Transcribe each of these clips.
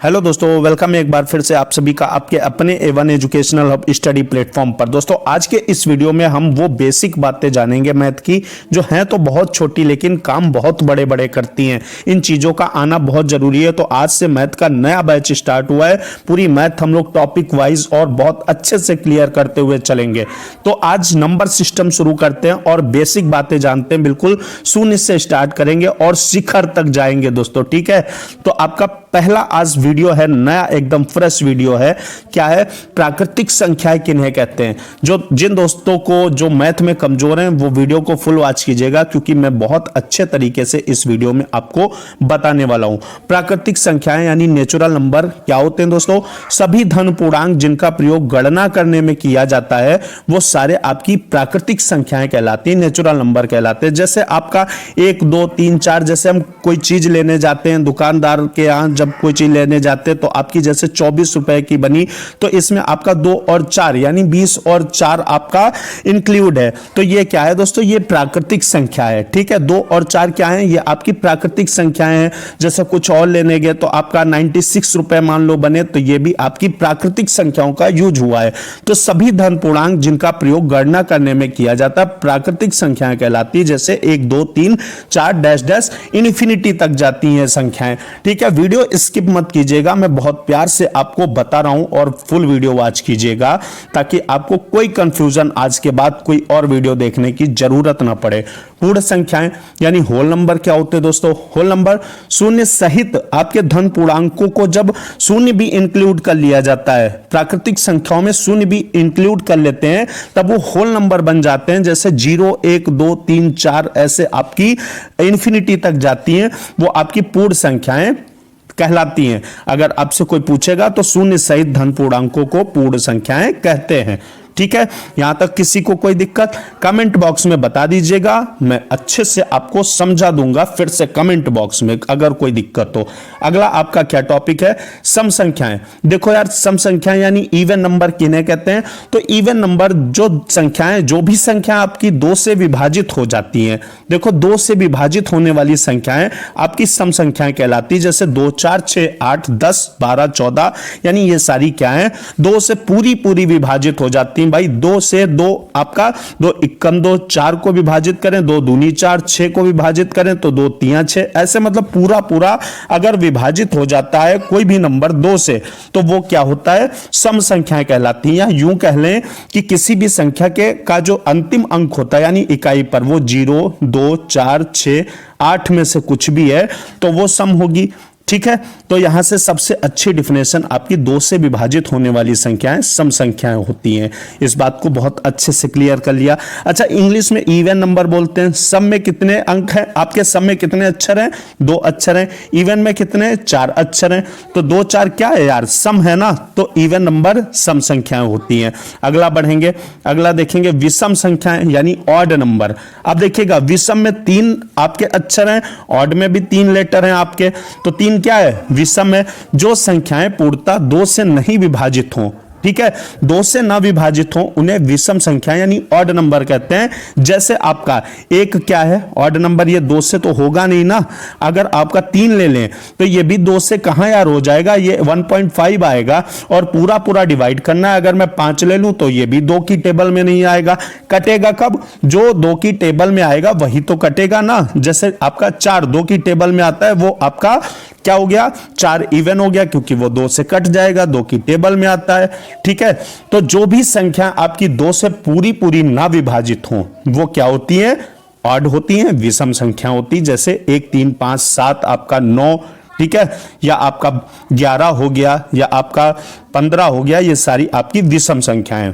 Hello दोस्तों, welcome एक बार फिर से आप सभी का आपके अपने A1 educational hub study platform पर। दोस्तों आज के इस वीडियो में हम वो बेसिक बातें जानेंगे मैथ की जो हैं तो बहुत छोटी लेकिन काम बहुत बड़े बड़े करती हैं। इन चीज़ों का आना बहुत ज़रूरी है। तो आज से मैथ का नया बैच स्टार्ट हुआ है। पूरी मैथ हम लोग टॉपिक वाइज और बहुत अच्छे से क्लियर करते हुए चलेंगे। तो आज नंबर सिस्टम शुरू करते हैं और बेसिक बातें जानते हैं। बिल्कुल शून्य से स्टार्ट करेंगे और शिखर तक जाएंगे दोस्तों, ठीक है। तो आपका पहला आज वीडियो है, नया एकदम फ्रेश वीडियो है। क्या है? प्राकृतिक संख्याएं किन्हें कहते हैं। जो जिन दोस्तों को जो मैथ में कमजोर हैं वो वीडियो को फुल वॉच कीजिएगा, क्योंकि मैं बहुत अच्छे तरीके से इस वीडियो में आपको बताने वाला हूं। प्राकृतिक संख्याएं यानी नेचुरल नंबर क्या होते हैं दोस्तों? सभी धन पूर्णांक जिनका प्रयोग गणना करने में किया जाता है वो सारे आपकी प्राकृतिक संख्याएं कहलाती है, नेचुरल नंबर कहलाते हैं। जैसे आपका 1 2 3 4, जैसे हम कोई चीज लेने जाते हैं दुकानदार के यहाँ, जब कोई चीज लेने जाते हैं तो आपकी जैसे 24 रुपए की बनी तो इसमें आपका 2 और 4 यानी 20 और 4 आपका इंक्लूड है। तो ये क्या है दोस्तों? ये प्राकृतिक संख्या है, ठीक है। 2 और 4 क्या है? ये आपकी प्राकृतिक संख्याएं हैं। जैसे कुछ और लेने गए तो आपका 96 रुपए मान लो बने, तो ये भी आपकी प्राकृतिक संख्याओं का यूज हुआ है। तो सभी धन पूर्णांक जिनका प्रयोग गणना करने में किया जाता है प्राकृतिक संख्याएं कहलाती है। जैसे 1 2 3 4 डैश डैश इन्फिनिटी तक जाती हैं संख्याएं, ठीक है। वीडियो स्किप मत कीजिएगा, मैं बहुत प्यार से आपको बता रहा हूं और फुल वीडियो वॉच कीजिएगा ताकि आपको कोई कंफ्यूजन आज के बाद कोई और वीडियो देखने की जरूरत ना पड़े। पूर्ण संख्याएं यानी होल नंबर क्या होते हैं दोस्तों? होल नंबर शून्य सहित आपके धन पूर्णांकों को जब शून्य भी इंक्लूड कर लिया जाता है, प्राकृतिक संख्याओं में शून्य भी इंक्लूड कर लेते हैं, तब वो होल नंबर बन जाते हैं। जैसे 0 1 2 3 4 ऐसे आपकी इंफिनिटी तक जाती हैं, वो आपकी पूर्ण संख्याएं कहलाती हैं। अगर आपसे कोई पूछेगा तो शून्य सहित धन पूर्णांकों को पूर्ण संख्याएं कहते हैं, ठीक है। यहां तक किसी को कोई दिक्कत कमेंट बॉक्स में बता दीजिएगा, मैं अच्छे से आपको समझा दूंगा फिर से कमेंट बॉक्स में अगर कोई दिक्कत हो। अगला आपका क्या टॉपिक है? सम संख्याएं। देखो यार, सम संख्याएं यानी इवन नंबर किन्हें कहते हैं? तो इवन नंबर जो संख्याएं, जो भी संख्या आपकी 2 से विभाजित हो जाती हैं, देखो 2 से विभाजित होने वाली संख्याएं आपकी सम संख्याएं कहलाती। जैसे 2 4 6 8 10 12 14 यानी ये सारी क्या है? 2 से पूरी विभाजित हो जाती भाई। 2 से 2 आपका 2 इक्कम 2 4 को विभाजित करें, 2 दूनी 4 6 को विभाजित करें तो 2 तिया 6, ऐसे मतलब पूरा अगर विभाजित हो जाता है कोई भी नंबर 2 से तो वो क्या होता है? सम संख्याएं कहलाती हैं। या यूं कह लें कि किसी भी संख्या के का जो अंतिम अंक होता है यानी इकाई पर, वो 0 2 4 6 8 में से कुछ भी है तो वो सम होगी, ठीक है। तो यहां से सबसे अच्छी डिफिनेशन आपकी 2 से विभाजित होने वाली संख्याएं सम संख्याएं होती हैं। इस बात को बहुत अच्छे से क्लियर कर लिया। अच्छा, इंग्लिश में इवन नंबर बोलते हैं। सम में कितने अंक हैं आपके? सम में कितने अक्षर हैं? 2 अक्षर हैं। इवन में कितने? 4 अक्षर हैं। तो 2 4 क्या है यार? सम है ना। तो इवन नंबर सम संख्याएं होती हैं। अगला बढ़ेंगे, अगला देखेंगे विषम संख्याएं यानी ऑड नंबर। अब देखिएगा, विषम में 3 आपके अक्षर हैं, ऑड में भी 3 लेटर हैं आपके, तो 3 क्या है? विषम है। जो संख्याएं पूर्णतः 2 से नहीं विभाजित हों, ठीक है, 2 से ना विभाजित हो, उन्हें विषम संख्या यानी ऑड नंबर कहते हैं। जैसे आपका 1 क्या है? Odd number. ये 2 से तो होगा नहीं ना। अगर आपका 3 ले लें तो ये भी 2 से कहां यार हो जाएगा? ये 1.5 आएगा और पूरा डिवाइड करना है। अगर मैं 5 ले लूं तो ये भी 2 की टेबल में नहीं आएगा। कटेगा कब? जो 2 की टेबल में आएगा वही तो कटेगा ना। जैसे आपका 4 2 की टेबल में आता है, वो आपका क्या हो गया? 4 इवन हो गया, क्योंकि वो 2 से कट जाएगा, 2 की टेबल में आता है, ठीक है। तो जो भी संख्या आपकी 2 से पूरी ना विभाजित हो वो क्या होती है? ऑड होती है, विषम संख्या होती। जैसे 1 3 5 7 आपका 9, ठीक है, या आपका 11 हो गया, या आपका 15 हो गया, ये सारी आपकी विषम संख्याएं।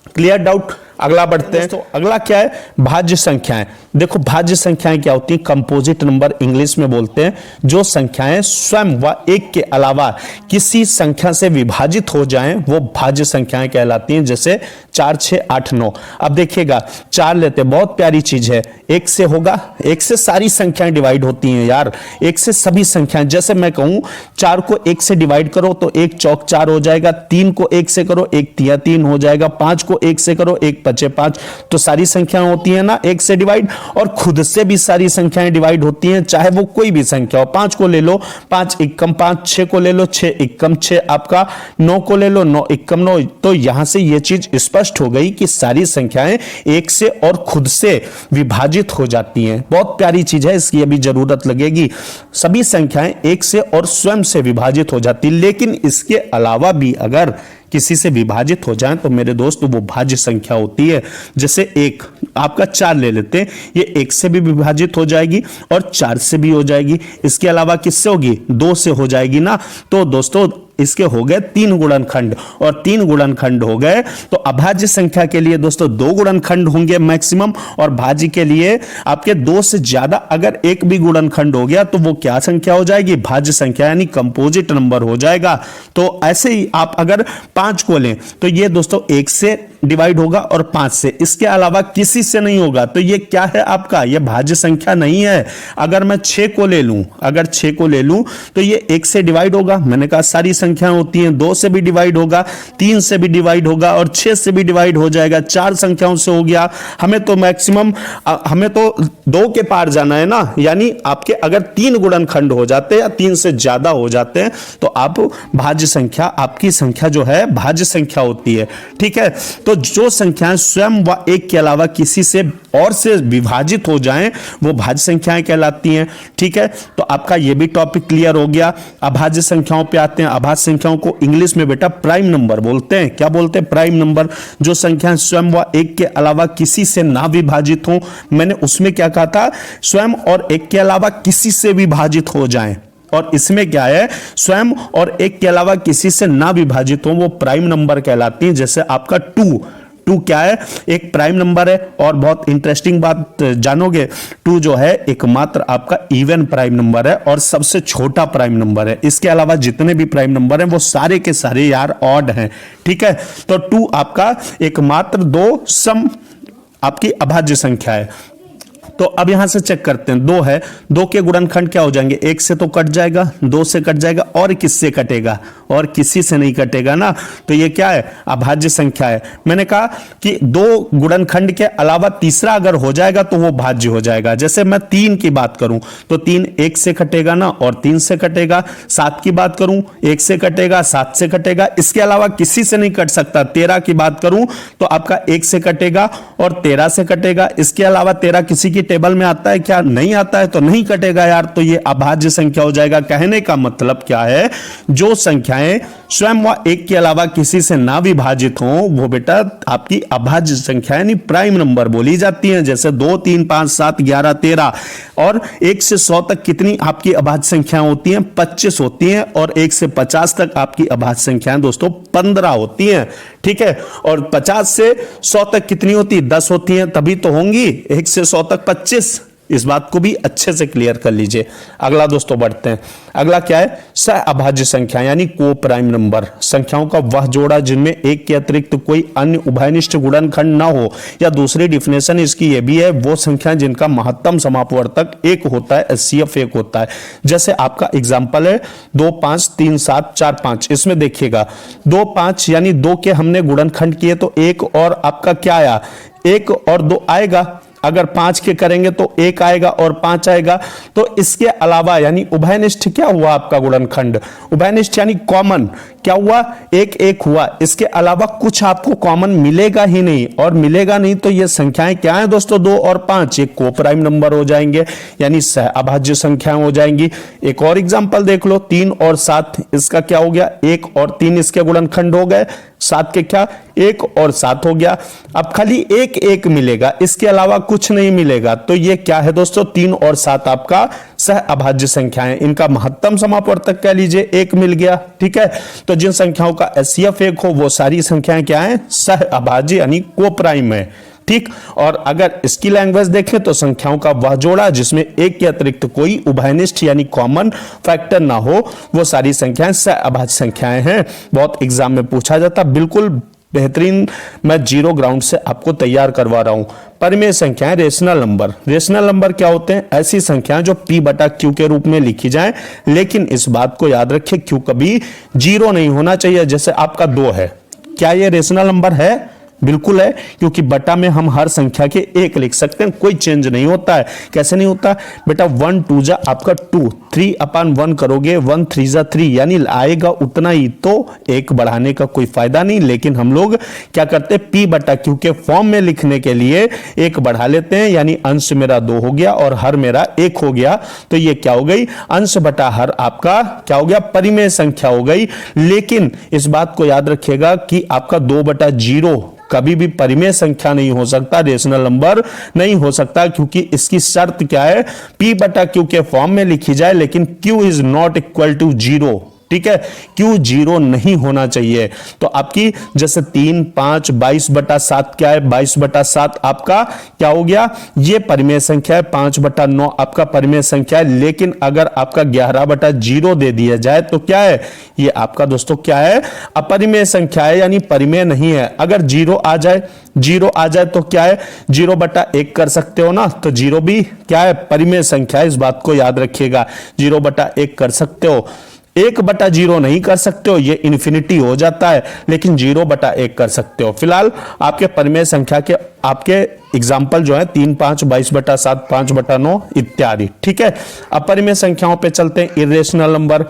Clear doubt? अगला बढ़ते हैं। तो अगला क्या है? भाज्य संख्याएं। देखो भाज्य संख्याएं क्या होती हैं? कंपोजिट नंबर इंग्लिश में बोलते हैं। जो संख्याएं स्वयं व एक के अलावा किसी संख्या से विभाजित हो जाएं वो भाज्य संख्याएं कहलाती हैं। जैसे 4 6 8 9। अब देखिएगा, 4 लेते हैं, बहुत प्यारी चीज है। 1 से होगा, 1 से सारी संख्याएं डिवाइड होती हैं यार, 1 से सभी संख्याएं। जैसे मैं कहूं 4 को 1 से डिवाइड करो तो 1 चौक 4 हो जाएगा, 3 को 1 से करो 1 तिया 3 हो जाएगा, 5 को 1 से करो 1 बचे 5। तो सारी संख्याएं होती है ना 1 से डिवाइड, और खुद से भी सारी संख्याएं डिवाइड होती हैं, चाहे वो कोई भी संख्या हो। 5 को ले लो 5 एकम 5, 6 को ले लो 6 एकम 6 आपका, 9 को ले लो 9 एकम 9। तो यहां से ये चीज स्पष्ट हो गई कि सारी संख्याएं 1 से और खुद से विभाजित हो जाती हैं। बहुत प्यारी चीज है, इसकी अभी जरूरत लगेगी। सभी संख्याएं 1 से और स्वयं से विभाजित हो जाती, लेकिन इसके अलावा भी अगर किसी से विभाजित हो जाए तो मेरे दोस्त वो भाज्य संख्या होती है। जैसे एक आपका 4 ले लेते हैं, ये 1 से भी विभाजित हो जाएगी और 4 से भी हो जाएगी। इसके अलावा किससे होगी? 2 से हो जाएगी ना। तो दोस्तों इसके हो गए 3 गुणनखंड, और 3 गुणनखंड हो गए तो अभाज्य संख्या के लिए दोस्तों 2 गुणनखंड होंगे मैक्सिमम, और भाज्य के लिए आपके 2 से ज्यादा अगर एक भी गुणनखंड हो गया तो वो क्या संख्या हो जाएगी? भाज्य संख्या, यानी कंपोजिट नंबर हो जाएगा। तो ऐसे ही आप अगर 5 को लें तो ये दोस्तों 1 से डिवाइड होगा और 5 से, इसके अलावा किसी से नहीं होगा। तो ये क्या है आपका? ये भाज्य संख्या नहीं है। अगर मैं 6 को ले लूं, अगर 6 को ले लूं तो ये 1 से डिवाइड होगा, मैंने कहा सारी संख्याएं होती हैं, 2 से भी डिवाइड होगा, 3 से भी डिवाइड होगा और 6 से भी डिवाइड हो जाएगा। 4 संख्याओं से हो गया। हमें तो मैक्सिमम हमें तो 2 के पार जाना है ना, यानी आपके अगर 3 गुणनखंड हो जाते हैं या 3 से ज्यादा हो जाते हैं तो आप भाज्य संख्या, आपकी संख्या जो है भाज्य संख्या होती है। ठीक है, तो जो संख्याएं स्वयं व एक के अलावा किसी से और से विभाजित हो जाएं वो भाज्य संख्याएं कहलाती हैं। ठीक है, तो आपका ये भी टॉपिक क्लियर हो गया। अभाज्य संख्याओं पे आते हैं। अभाज्य संख्याओं को इंग्लिश में बेटा प्राइम नंबर बोलते हैं। क्या बोलते हैं? Prime number. जो संख्याएं स्वयं व एक के अलावा किसी से ना विभाजित हो, मैंने उसमें क्या कहा था? स्वयं और एक के अलावा किसी से विभाजित हो जाएं, और इसमें क्या है? स्वयं और एक के अलावा किसी से ना विभाजित हो, वो प्राइम नंबर कहलाती है। जैसे आपका 2 क्या है? एक प्राइम नंबर है। और बहुत इंटरेस्टिंग बात जानोगे, 2 जो है एकमात्र आपका इवन प्राइम नंबर है और सबसे छोटा प्राइम नंबर है। इसके अलावा जितने भी प्राइम नंबर हैं वो सारे के सारे यार ऑड हैं। ठीक है, तो 2 आपका एकमात्र 2 सम आपकी अभाज्य संख्या है। तो अब यहां से चेक करते हैं, 2 है, 2 के गुणनखंड क्या हो जाएंगे? 1 से तो कट जाएगा, 2 से कट जाएगा, और किससे कटेगा? और किसी से नहीं कटेगा ना। तो ये क्या है? अभाज्य संख्या है। मैंने कहा कि 2 गुणनखंड के अलावा तीसरा अगर हो जाएगा तो वो भाज्य हो जाएगा। जैसे मैं 3 की बात करूं तो 3 1 से कटेगा ना, और 3 से कटेगा। 7 की बात करूं 1 से कटेगा, 7 से कटेगा, इसके अलावा किसी से नहीं कट सकता। 13 की बात करूं तो आपका 1 से कटेगा और 13 से कटेगा, इसके अलावा 13 किसी की टेबल में आता है क्या? नहीं आता है, तो नहीं कटेगा यार। तो ये अभाज्य संख्या हो जाएगा। कहने का मतलब क्या है? जो संख्याएं स्वयं व एक के अलावा किसी से ना विभाजित हो वो बेटा आपकी अभाज्य संख्या यानी प्राइम नंबर बोली जाती हैं। जैसे 2 3 5 7 11 13, और 1 से 100 तक कितनी आपकी अभाज्य संख्याएं होती हैं? 25 होती हैं। और 1 से 50 तक आपकी अभाज्य संख्याएं दोस्तों 15 होती हैं। ठीक है, और 50 से 100 तक कितनी होती है? 10 होती हैं, तभी तो होंगी। 1 से 100 तक 25। इस बात को भी अच्छे से क्लियर कर लीजिए। अगला दोस्तों बढ़ते हैं। अगला क्या है? सह अभाज्य संख्या यानी को प्राइम नंबर। संख्याओं का वह जोड़ा जिनमें एक के अतिरिक्त कोई अन्य उभयनिष्ठ गुणनखंड ना हो, या दूसरी डिफिनेशन इसकी ये भी है, वो संख्या जिनका महत्तम समापवर्तक 1 होता है, HCF 1 होता है। जैसे आपका एग्जाम्पल है 2 5 3 7 4 5। इसमें देखिएगा 2 5 यानी 2 के हमने गुणनखंड किए तो 1 और आपका क्या आया? 1 और 2 आएगा। अगर 5 के करेंगे तो 1 आएगा और 5 आएगा। तो इसके अलावा यानी उभयनिष्ठ क्या हुआ आपका गुणनखंड? उभयनिष्ठ यानी कॉमन क्या हुआ? 1 1 हुआ। इसके अलावा कुछ आपको कॉमन मिलेगा ही नहीं, और मिलेगा नहीं तो ये संख्याएं क्या है दोस्तों? 2 और 5 एक को प्राइम नंबर हो जाएंगे, यानी सह अभाज्य संख्याएं हो जाएंगी। एक और एग्जांपल देख लो, 3 और 7, इसका क्या हो गया? 1 और 3 इसके गुणनखंड हो गए। 7 के क्या? 1 और 7 हो गया। अब खाली 1 1 मिलेगा, इसके अलावा कुछ नहीं मिलेगा। तो ये क्या है दोस्तों? 3 और 7 आपका सह अभाज्य संख्याएं। इनका महत्तम समापवर्तक कह लीजिए 1 मिल गया। ठीक है, तो जिन संख्याओं का HCF 1 हो वो सारी संख्याएं क्या है? सह अभाज्य यानी को प्राइम है। ठीक, और अगर इसकी लैंग्वेज देखें तो संख्याओं का वह जोड़ा जिसमें एक के अतिरिक्त कोई उभयनिष्ठ यानी कॉमन फैक्टर ना हो वो सारी संख्याएं सह अभाज्य संख्याएं हैं। बहुत एग्जाम में पूछा जाता, बिल्कुल बेहतरीन मैं जीरो ग्राउंड से आपको तैयार करवा रहा हूं। परिमेय संख्याएं, रेशनल नंबर। रेशनल नंबर क्या होते हैं? ऐसी संख्याएं जो P/Q के रूप में लिखी जाएं, लेकिन इस बात को याद रखिए Q कभी 0 नहीं होना चाहिए। जैसे आपका 2 है, क्या ये रेशनल नंबर है? बिल्कुल है, क्योंकि बटा में हम हर संख्या के एक लिख सकते हैं, कोई चेंज नहीं होता है। कैसे नहीं होता बेटा, 1 2 जा आपका 2, 3/1 करोगे 1 3 जा 3, यानी आएगा उतना ही, तो एक बढ़ाने का कोई फायदा नहीं। लेकिन हम लोग क्या करते हैं, p बटा q के फॉर्म में लिखने के लिए एक बढ़ा लेते हैं, यानी अंश मेरा 2 हो गया और हर मेरा 1 हो गया। तो ये क्या हो गई, अंश बटा हर आपका क्या हो गया, परिमेय संख्या हो गई। लेकिन इस बात को याद रखिएगा कि आपका 2/0 कभी भी परिमेय संख्या नहीं हो सकता, रेशनल नंबर नहीं हो सकता, क्योंकि इसकी शर्त क्या है, p बटा q के फॉर्म में लिखी जाए, लेकिन q is not equal to 0। ठीक है, Q 0 नहीं होना चाहिए। तो आपकी जैसे 3 5 22/7 क्या है, 22/7 आपका क्या हो गया, ये परिमेय संख्या है। 5/9 आपका परिमेय संख्या है। लेकिन अगर आपका 11/0 दे दिया जाए तो क्या है, ये आपका दोस्तों क्या है, अपरिमेय संख्या है, यानी परिमेय नहीं है। अगर 0 आ जाए तो क्या है, 0/1 कर सकते हो ना, तो 0 भी क्या है, परिमेय संख्या है। इस बात को याद रखिएगा, 0/1 कर सकते हो, 1/0 नहीं कर सकते हो, ये इन्फिनिटी हो जाता है। लेकिन 0/1 कर सकते हो। फिलहाल आपके परिमेय संख्या के आपके एग्जाम्पल जो है 3 5 22/7 5/9 इत्यादि। ठीक है, अपरिमेय संख्याओं पे चलते हैं। इर्रेशनल नंबर,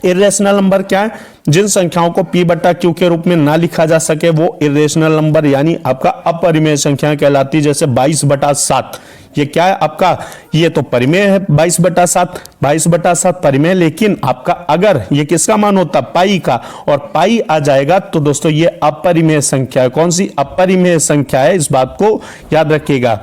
इर्रेशनल नंबर क्या है, जिन संख्याओं को p बटा q के रूप में ना लिखा जा सके वो इर्रेशनल नंबर यानी आपका अपरिमेय संख्याएं कहलाती है। जैसे 22/7, ये क्या है आपका, ये तो परिमेय है 22/7 परिमेय। लेकिन आपका अगर ये किसका मान होता, पाई का, और पाई आ जाएगा तो दोस्तों ये अपरिमेय संख्या है। कौन सी, अपरिमेय संख्या है, इस बात को याद रखिएगा।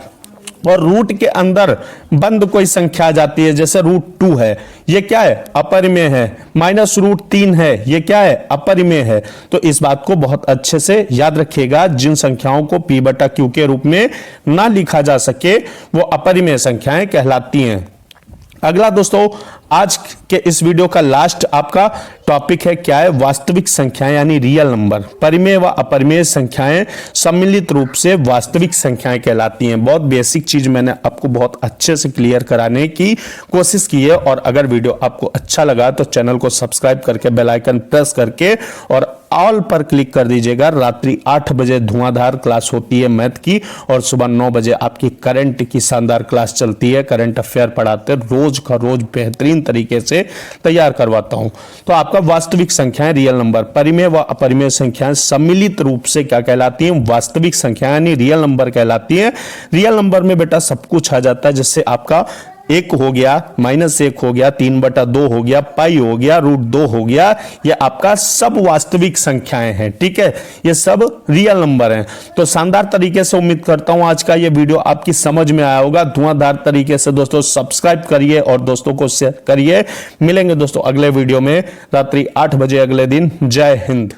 और रूट के अंदर बंद कोई संख्या आ जाती है, जैसे √2 है, ये क्या है, अपरिमेय है। -√3 है, ये क्या है, अपरिमेय है। तो इस बात को बहुत अच्छे से याद रखिएगा, जिन संख्याओं को p बटा q के रूप में ना लिखा जा सके वो अपरिमेय संख्याएं कहलाती हैं। अगला दोस्तों, आज के इस वीडियो का लास्ट आपका टॉपिक है, क्या है, वास्तविक संख्याएं यानी रियल नंबर। परिमेय व अपरिमेय संख्याएं सम्मिलित रूप से वास्तविक संख्याएं कहलाती हैं। बहुत बेसिक चीज मैंने आपको बहुत अच्छे से क्लियर कराने की कोशिश की है। और अगर वीडियो आपको अच्छा लगा तो चैनल को सब्सक्राइब करके बेल आइकन प्रेस करके और ऑल पर क्लिक कर दीजिएगा। रात्रि 8 बजे धुआंधार क्लास होती है मैथ की, और सुबह 9 बजे आपकी करंट की शानदार क्लास चलती है। करंट अफेयर पढ़ाते रोज का रोज बेहतरीन तरीके से तैयार करवाता हूं। तो आपका वास्तविक संख्याएं रियल नंबर, परिमेय व अपरिमेय संख्याएं सम्मिलित रूप से क्या कहलाती हैं, वास्तविक संख्याएं यानी रियल नंबर कहलाती हैं। रियल नंबर में बेटा सब कुछ आ जाता है, जैसे आपका 1 हो गया, -1 हो गया, 3/2 हो गया, पाई हो गया, √2 हो गया, ये आपका सब वास्तविक संख्याएं हैं। ठीक है, ये सब रियल नंबर हैं। तो शानदार तरीके से उम्मीद करता हूं आज का ये वीडियो आपकी समझ में आया होगा। धुआंधार तरीके से दोस्तों सब्सक्राइब करिए और दोस्तों को शेयर करिए। मिलेंगे दोस्तों अगले वीडियो में रात्रि 8 बजे अगले दिन। जय हिंद।